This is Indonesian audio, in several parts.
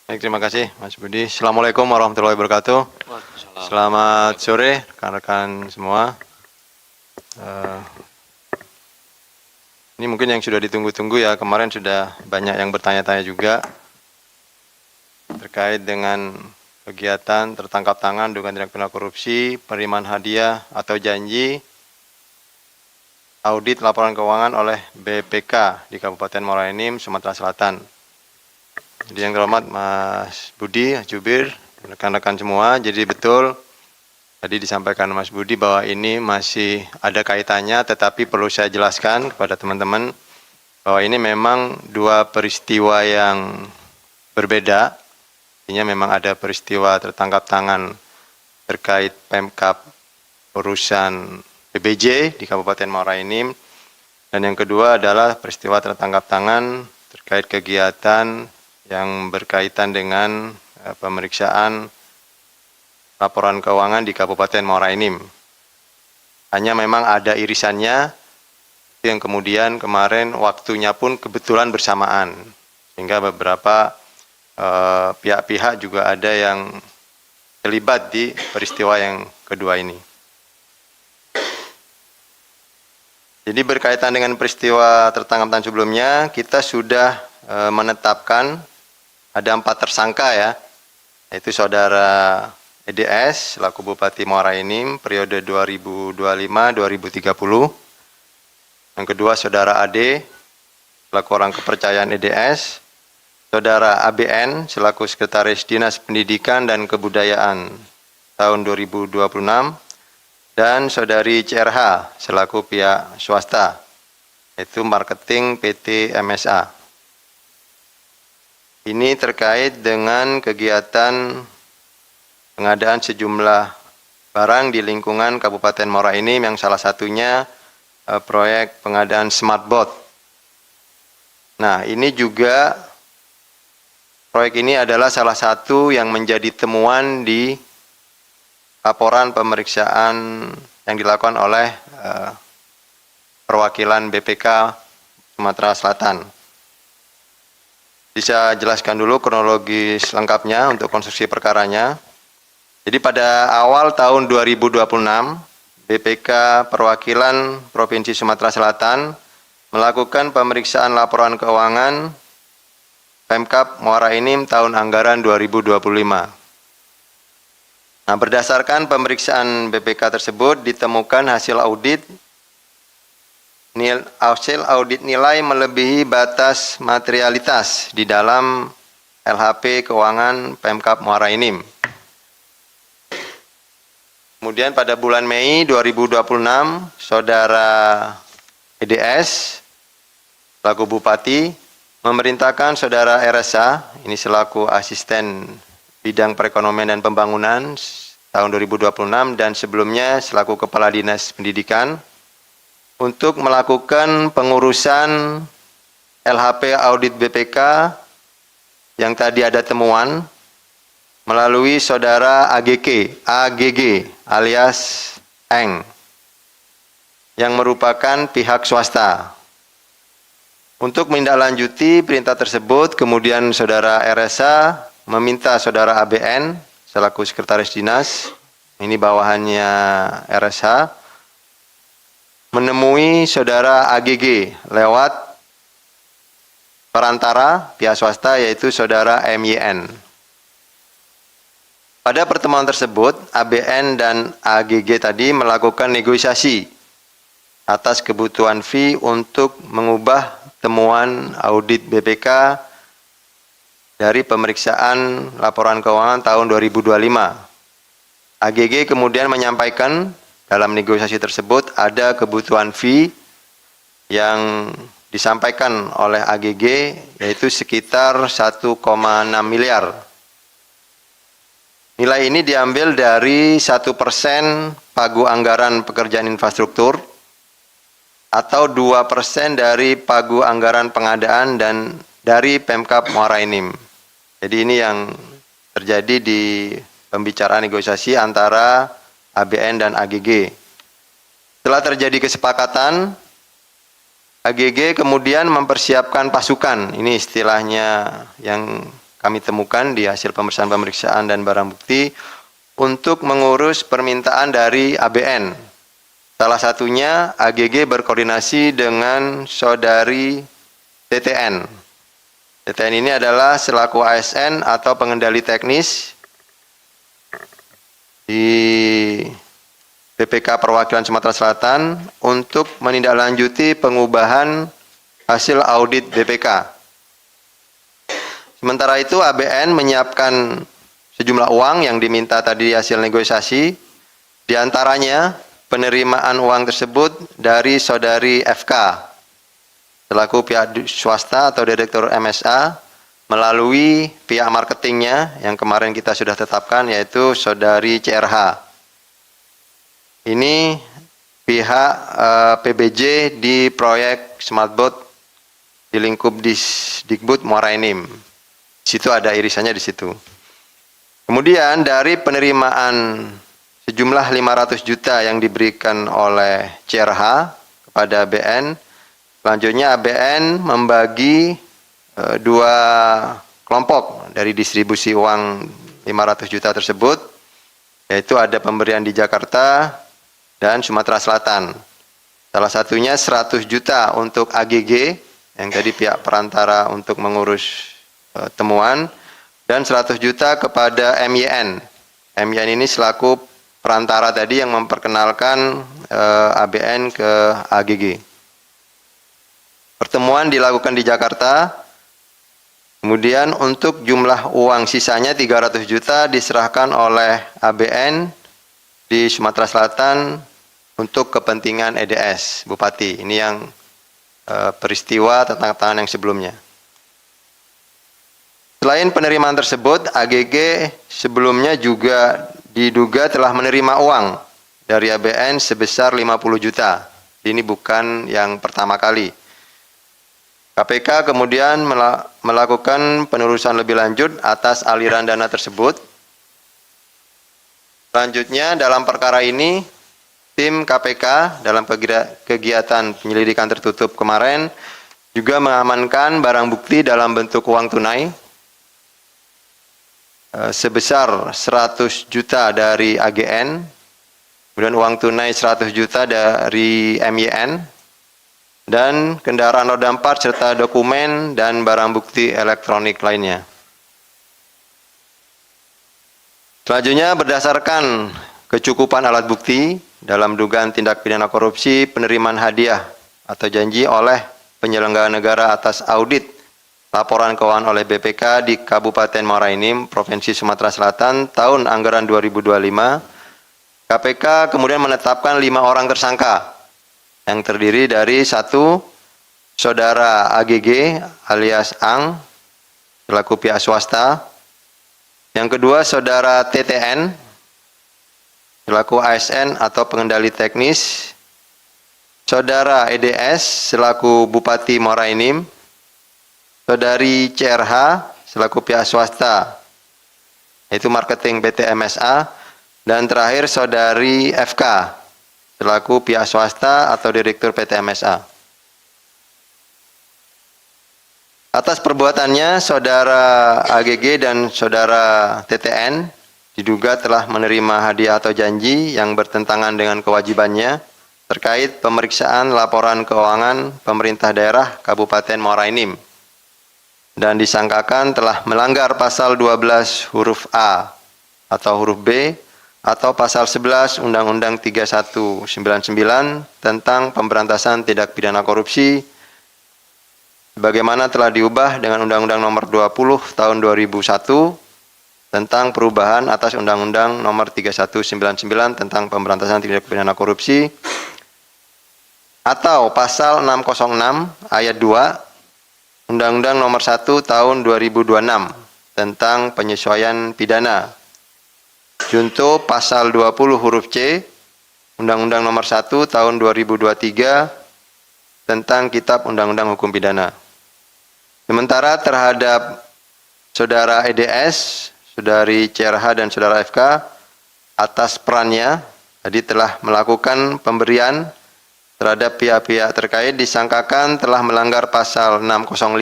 Baik, terima kasih Mas Budi. Assalamualaikum warahmatullahi wabarakatuh. Selamat sore rekan-rekan semua. Ini mungkin yang sudah ditunggu-tunggu ya, kemarin sudah banyak yang bertanya-tanya juga terkait dengan kegiatan tertangkap tangan dugaan tindak pidana korupsi, penerimaan hadiah atau janji, audit laporan keuangan oleh BPK di Kabupaten Muara Enim, Sumatera Selatan. Jadi yang terhormat Mas Budi, Jubir, rekan-rekan semua, jadi betul tadi disampaikan Mas Budi bahwa ini masih ada kaitannya, tetapi perlu saya jelaskan kepada teman-teman bahwa ini memang dua peristiwa yang berbeda. Artinya memang ada peristiwa tertangkap tangan terkait Pemkab urusan PBJ di Kabupaten Muara Enim, dan yang kedua adalah peristiwa tertangkap tangan terkait kegiatan yang berkaitan dengan pemeriksaan laporan keuangan di Kabupaten Muara Enim. Hanya memang ada irisannya, yang kemudian kemarin waktunya pun kebetulan bersamaan, sehingga beberapa pihak-pihak juga ada yang terlibat di peristiwa yang kedua ini. Jadi berkaitan dengan peristiwa tertangkap tangan sebelumnya, kita sudah menetapkan ada 4 tersangka ya, yaitu Saudara EDS selaku Bupati Muara Enim periode 2025-2030. Yang kedua Saudara AD selaku orang kepercayaan EDS, Saudara ABN selaku Sekretaris Dinas Pendidikan dan Kebudayaan tahun 2026, dan Saudari CRH selaku pihak swasta, yaitu Marketing PT MSA. Ini terkait dengan kegiatan pengadaan sejumlah barang di lingkungan Kabupaten Muara Enim, yang salah satunya proyek pengadaan smartboard. Nah, ini juga proyek ini adalah salah satu yang menjadi temuan di laporan pemeriksaan yang dilakukan oleh perwakilan BPK Sumatera Selatan. Bisa jelaskan dulu kronologis lengkapnya untuk konstruksi perkaranya. Jadi pada awal tahun 2026, BPK Perwakilan Provinsi Sumatera Selatan melakukan pemeriksaan laporan keuangan Pemkab Muara Enim tahun anggaran 2025. Nah, berdasarkan pemeriksaan BPK tersebut ditemukan hasil audit nilai melebihi batas materialitas di dalam LHP keuangan Pemkab Muara Enim. Kemudian pada bulan Mei 2026, Saudara EDS selaku Bupati memerintahkan Saudara RSA, ini selaku Asisten Bidang Perekonomian dan Pembangunan tahun 2026 dan sebelumnya selaku Kepala Dinas Pendidikan, untuk melakukan pengurusan LHP audit BPK yang tadi ada temuan melalui Saudara AGG alias Eng, yang merupakan pihak swasta. Untuk menindaklanjuti perintah tersebut, kemudian Saudara RSA meminta Saudara ABN selaku Sekretaris Dinas, ini bawahannya RSA, menemui Saudara AGG lewat perantara pihak swasta, yaitu Saudara MYN. Pada pertemuan tersebut, ABN dan AGG tadi melakukan negosiasi atas kebutuhan fee untuk mengubah temuan audit BPK dari pemeriksaan laporan keuangan tahun 2025. AGG kemudian menyampaikan dalam negosiasi tersebut ada kebutuhan fee yang disampaikan oleh AGG, yaitu sekitar 1,6 miliar. Nilai ini diambil dari 1% pagu anggaran pekerjaan infrastruktur atau 2% dari pagu anggaran pengadaan dan dari Pemkab Muara Enim. Jadi ini yang terjadi di pembicaraan negosiasi antara ABN dan AGG. Setelah terjadi kesepakatan, AGG kemudian mempersiapkan pasukan. Ini istilahnya yang kami temukan di hasil pemeriksaan dan barang bukti untuk mengurus permintaan dari ABN. Salah satunya AGG berkoordinasi dengan saudari TTN. TTN ini adalah selaku ASN atau pengendali teknis di BPK Perwakilan Sumatera Selatan untuk menindaklanjuti pengubahan hasil audit BPK. Sementara itu ABN menyiapkan sejumlah uang yang diminta tadi hasil negosiasi, diantaranya penerimaan uang tersebut dari saudari FK selaku pihak swasta atau direktur MSA melalui pihak marketingnya yang kemarin kita sudah tetapkan yaitu saudari CRH. Ini pihak PBJ di proyek Smartboat di lingkup Dikbud Muara Enim. Di situ ada irisannya di situ. Kemudian dari penerimaan sejumlah 500 juta yang diberikan oleh CRH kepada ABN, selanjutnya ABN membagi dua kelompok dari distribusi uang 500 juta tersebut, yaitu ada pemberian di Jakarta dan Sumatera Selatan. Salah satunya 100 juta untuk AGG, yang tadi pihak perantara untuk mengurus temuan, dan 100 juta kepada MYN. MYN ini selaku perantara tadi yang memperkenalkan ABN ke AGG. Pertemuan dilakukan di Jakarta, kemudian untuk jumlah uang sisanya 300 juta diserahkan oleh ABN di Sumatera Selatan untuk kepentingan EDS, Bupati. Ini yang peristiwa tentang tangan yang sebelumnya. Selain penerimaan tersebut, AGG sebelumnya juga diduga telah menerima uang dari ABN sebesar 50 juta. Ini bukan yang pertama kali. KPK kemudian melakukan penelusuran lebih lanjut atas aliran dana tersebut. Selanjutnya dalam perkara ini, tim KPK dalam kegiatan penyelidikan tertutup kemarin juga mengamankan barang bukti dalam bentuk uang tunai sebesar 100 juta dari AGN, kemudian uang tunai 100 juta dari MYN, dan kendaraan roda 4 serta dokumen dan barang bukti elektronik lainnya. Selanjutnya berdasarkan kecukupan alat bukti dalam dugaan tindak pidana korupsi penerimaan hadiah atau janji oleh penyelenggara negara atas audit laporan keuangan oleh BPK di Kabupaten Muara Enim, Provinsi Sumatera Selatan tahun anggaran 2025, KPK kemudian menetapkan 5 orang tersangka yang terdiri dari 1. Saudara AGG alias Ang selaku pihak swasta, yang kedua Saudara TTN selaku ASN atau pengendali teknis, Saudara EDS selaku Bupati Muara Enim, Saudari CRH selaku pihak swasta yaitu marketing PT MSA, dan terakhir Saudari FK selaku pihak swasta atau direktur PT MSA. Atas perbuatannya Saudara AGG dan Saudara TTN diduga telah menerima hadiah atau janji yang bertentangan dengan kewajibannya terkait pemeriksaan laporan keuangan pemerintah daerah Kabupaten Muara Enim, dan disangkakan telah melanggar pasal 12 huruf A atau huruf B atau pasal 11 Undang-Undang 3199 tentang pemberantasan tindak pidana korupsi sebagaimana telah diubah dengan Undang-Undang Nomor 20 Tahun 2001 tentang perubahan atas Undang-Undang Nomor 3199 tentang pemberantasan tindak pidana korupsi, atau pasal 606 ayat 2 Undang-Undang Nomor 1 Tahun 2026 tentang penyesuaian pidana, junto pasal 20 huruf C Undang-Undang Nomor 1 Tahun 2023 tentang Kitab Undang-Undang Hukum Pidana. Sementara terhadap Saudara EDS, Saudari CRH dan Saudara FK atas perannya tadi telah melakukan pemberian terhadap pihak-pihak terkait disangkakan telah melanggar pasal 605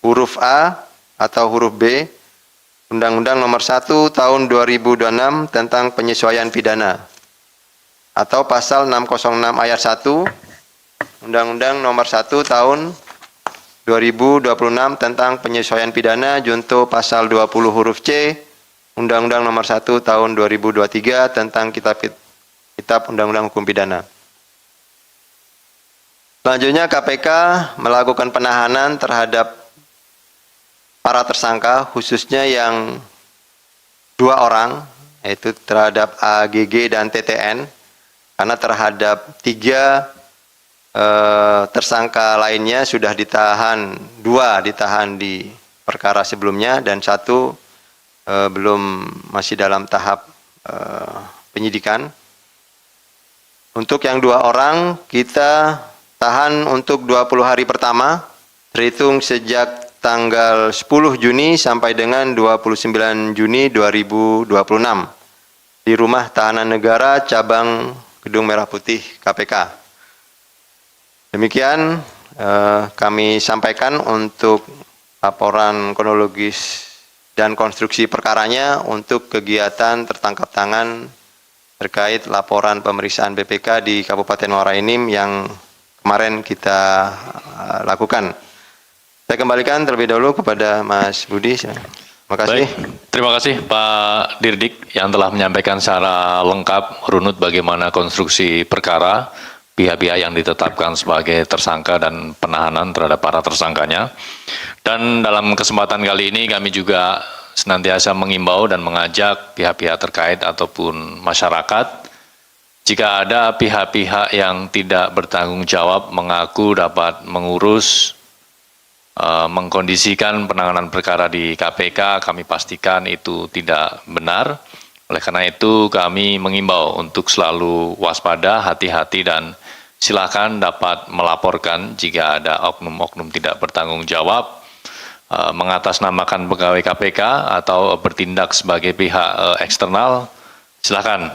huruf A atau huruf B Undang-Undang Nomor 1 Tahun 2026 tentang penyesuaian pidana, atau pasal 606 ayat 1 Undang-Undang Nomor 1 Tahun 2026 tentang penyesuaian pidana junto pasal 20 huruf C Undang-Undang Nomor 1 Tahun 2023 tentang Kitab Undang-Undang Hukum Pidana. Selanjutnya KPK melakukan penahanan terhadap para tersangka, khususnya yang 2 orang, yaitu terhadap AGG dan TTN, karena terhadap 3 tersangka lainnya sudah ditahan, 2 ditahan di perkara sebelumnya dan 1 masih dalam tahap penyidikan. Untuk yang 2 orang kita tahan untuk 20 hari pertama, terhitung sejak tanggal 10 Juni sampai dengan 29 Juni 2026 di Rumah Tahanan Negara Cabang Gedung Merah Putih KPK. Demikian kami sampaikan untuk laporan kronologis dan konstruksi perkaranya untuk kegiatan tertangkap tangan terkait laporan pemeriksaan BPK di Kabupaten Muara Enim yang kemarin kita lakukan. Saya kembalikan terlebih dahulu kepada Mas Budi. Terima kasih. Baik, terima kasih Pak Dirdik yang telah menyampaikan secara lengkap runut bagaimana konstruksi perkara, pihak-pihak yang ditetapkan sebagai tersangka dan penahanan terhadap para tersangkanya. Dan dalam kesempatan kali ini kami juga senantiasa mengimbau dan mengajak pihak-pihak terkait ataupun masyarakat, jika ada pihak-pihak yang tidak bertanggung jawab mengaku dapat mengurus, mengkondisikan penanganan perkara di KPK, kami pastikan itu tidak benar. Oleh karena itu kami mengimbau untuk selalu waspada, hati-hati, dan silakan dapat melaporkan jika ada oknum-oknum tidak bertanggung jawab, mengatasnamakan pegawai KPK atau bertindak sebagai pihak eksternal. Silakan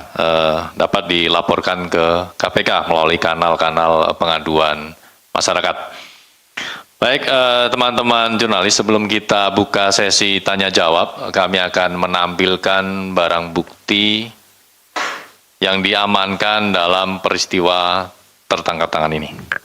dapat dilaporkan ke KPK melalui kanal-kanal pengaduan masyarakat. Baik, teman-teman jurnalis, sebelum kita buka sesi tanya jawab, kami akan menampilkan barang bukti yang diamankan dalam peristiwa tertangkap tangan ini.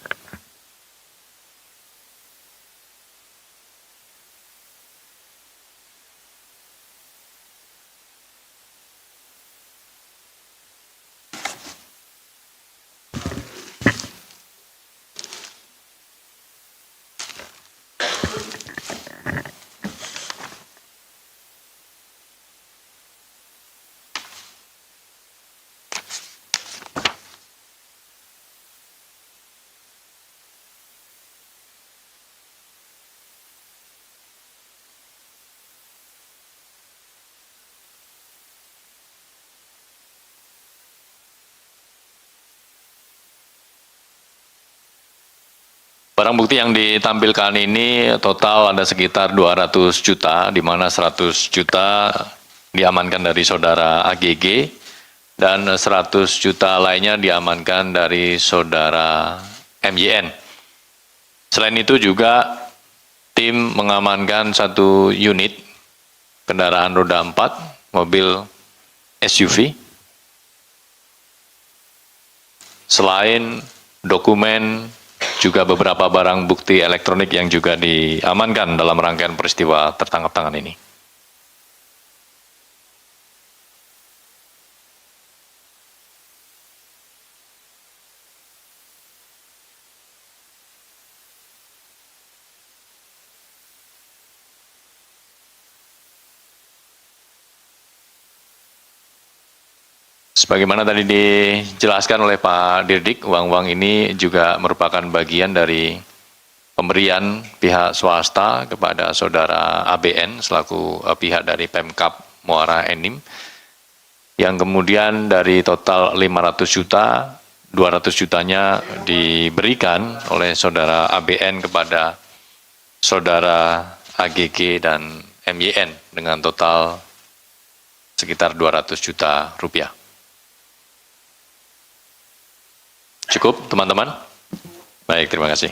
Barang bukti yang ditampilkan ini total ada sekitar 200 juta, di mana 100 juta diamankan dari saudara AGG, dan 100 juta lainnya diamankan dari saudara MYN. Selain itu juga tim mengamankan 1 unit kendaraan roda 4, mobil SUV. Selain dokumen, juga beberapa barang bukti elektronik yang juga diamankan dalam rangkaian peristiwa tertangkap tangan ini. Sebagaimana tadi dijelaskan oleh Pak Dirdik, uang-uang ini juga merupakan bagian dari pemberian pihak swasta kepada saudara ABN selaku pihak dari Pemkab Muara Enim, yang kemudian dari total 500 juta, 200 jutanya diberikan oleh saudara ABN kepada saudara AGG dan MYN dengan total sekitar 200 juta rupiah. Cukup, teman-teman? Baik, terima kasih.